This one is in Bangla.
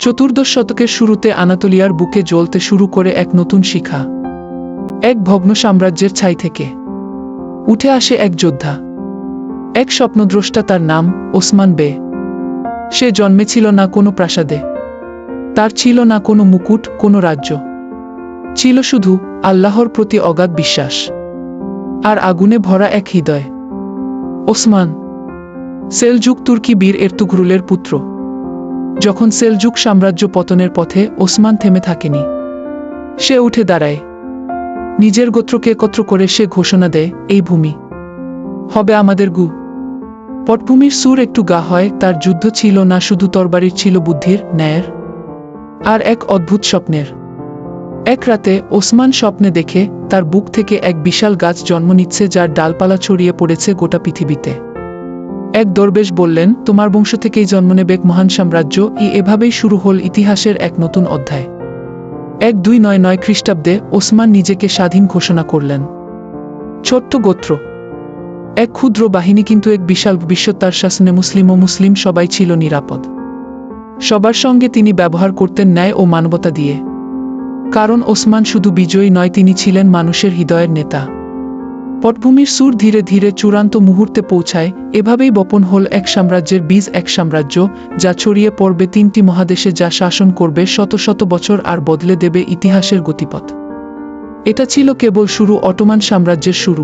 চতুর্দশ শতকের শুরুতে আনাতোলিয়ার বুকে জ্বলতে শুরু করে এক নতুন শিখা। এক ভগ্ন সাম্রাজ্যের ছাই থেকে উঠে আসে এক যোদ্ধা, এক স্বপ্নদ্রষ্টা। তার নাম ওসমান বে। সে জন্মেছিল না কোনো প্রাসাদে, তার ছিল না কোনো মুকুট, কোনো রাজ্য। ছিল শুধু আল্লাহর প্রতি অগাধ বিশ্বাস আর আগুনে ভরা এক হৃদয়। ওসমান সেলজুক তুর্কি বীর এরতুগরুলের পুত্র। যখন সেলজুক সাম্রাজ্য পতনের পথে, ওসমান থেমে থাকেনি। সে উঠে দাঁড়ায়, নিজের গোত্রকে একত্র করে সে ঘোষণা দেয়, এই ভূমি হবে আমাদের গু। পটভূমির সুর একটু গা হয়। তার যুদ্ধ ছিল না শুধু তরবারির, ছিল বুদ্ধির, ন্যায়ের আর এক অদ্ভুত স্বপ্নের। এক রাতে ওসমান স্বপ্নে দেখে তার বুক থেকে এক বিশাল গাছ জন্ম নিচ্ছে, যার ডালপালা ছড়িয়ে পড়েছে গোটা পৃথিবীতে। এক দরবেশ বললেন, তোমার বংশ থেকেই জন্ম নেবে এক মহান সাম্রাজ্য। এভাবেই শুরু হল ইতিহাসের এক নতুন অধ্যায়। 1299 খ্রিস্টাব্দে ওসমান নিজেকে স্বাধীন ঘোষণা করলেন। ছোট্ট গোত্র, এক ক্ষুদ্র বাহিনী, কিন্তু এক বিশাল ভবিষ্যৎ তার শাসনে। মুসলিম ও মুসলিম সবাই ছিল নিরাপদ। সবার সঙ্গে তিনি ব্যবহার করতেন ন্যায় ও মানবতা দিয়ে। কারণ ওসমান শুধু বিজয়ী নয়, তিনি ছিলেন মানুষের হৃদয়ের নেতা। পটভূমির সুর ধীরে ধীরে চূড়ান্ত মুহূর্তে পৌঁছায়। এভাবেই বপন হল এক সাম্রাজ্যের বীজ, এক সাম্রাজ্য যা ছড়িয়ে পড়বে 3টি মহাদেশে, যা শাসন করবে শত শত বছর আর বদলে দেবে ইতিহাসের গতিপথ। এটা ছিল কেবল শুরু, অটোমান সাম্রাজ্যের শুরু।